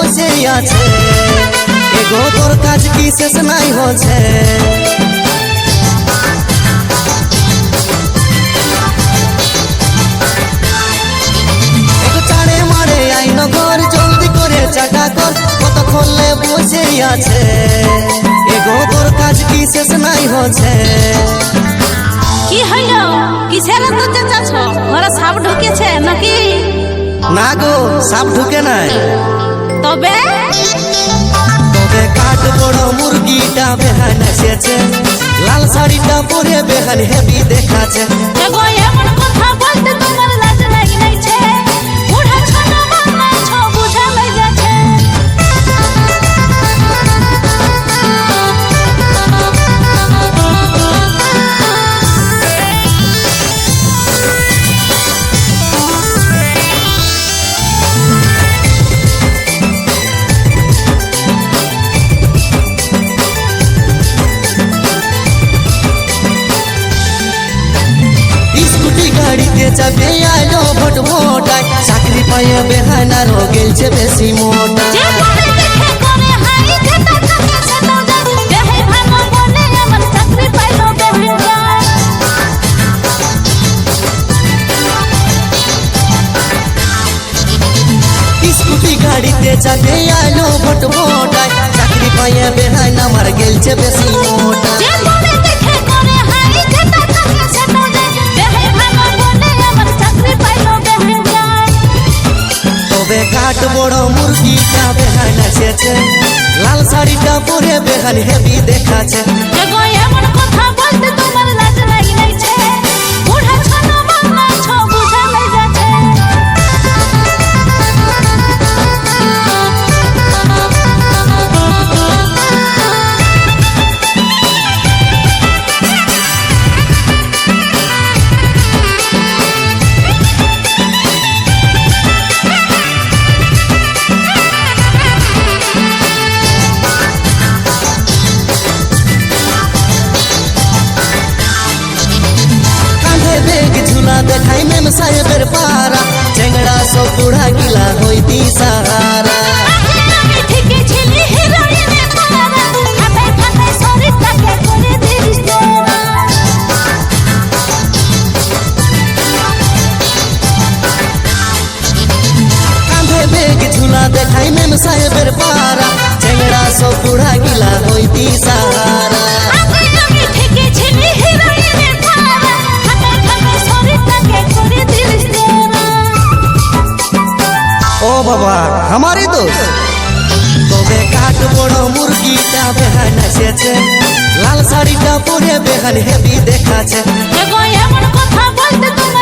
বসে আছে এগো তোর কাজ কি শেষ নাই হচ্ছে চাড়ে মারে আইন ঘর জলদি করে চাকা কর কতক্ষণ বসে আছে এগো তোর কাজ কি শেষ নাই হচ্ছে কি হইল কিসের তো চেঁচাছ ঘরে সাপ ঢুকেছে নাকি না গো সাপ ঢুকে নাই তবে তবে কাঠ বড় মুরগিটা বেহান এসেছে লাল শাড়িটা পরে বেহান হেভি দেখাচ্ছে এগো এমন কথা বলতে তোমার লাজ লাগি নাইছে বুড়া ছোট বাংলা ছ বুঝা লই যাচ্ছে গাড়িতে চাপে আলো ভোট ভোটায় চাকরি পাইয়ে বেহানা রো গেলছে বেশি মোটা যে বলে দেখে করে হাই যেটা থাকে সেটাও যায় দেহে ভালো বলে আমার চাকরি পাইলো বেহে যায় স্কুটি গাড়িতে চাপে আলো ভোট ভোটায় চাকরি পাইয়ে বেহানা মার গেলছে বেশি মোটা যে বলে দেখে করে হাই যেটা থাকে সেটাও যায় দেহে ভালো বলে আমার চাকরি পাইলো বেহে যায় তবে কাঠ বড় মুরগিটা বেহান এসেছে লাল শাড়িটা পরে বেহান হেভি দেখাচ্ছে এগো এমন কথা বলতে তোমার লাজ লাগি নাইছে বুড়া ছোট বাংলা ছ বুঝা লই যাচ্ছে দেখাই মেম সাহেবের পারা চেংড়া সব বুড়া গিলা হইতি সাহারা আমি ঠিকই ছিলি হিরোইনে পারা খাতায় খাতায় শরীরটাকে করে দিস তোরা কাঁধে বেগ ঝুলা দেখাই মেম সাহেবের পারা চেংড়া সব বুড়া গিলা হইতি সাহারা আমি ঠিকই ছিলি হিরোইনে পারা খাতায় খাতায় শরীরটাকে করে দিস তোরা ও বাবা আমারই তো তবে কাঠ বড় মুরগিটা বেহান এসেছে লাল শাড়িটা পরে বেহান হেভি দেখাচ্ছে এগো এমন কথা বলতে তোমার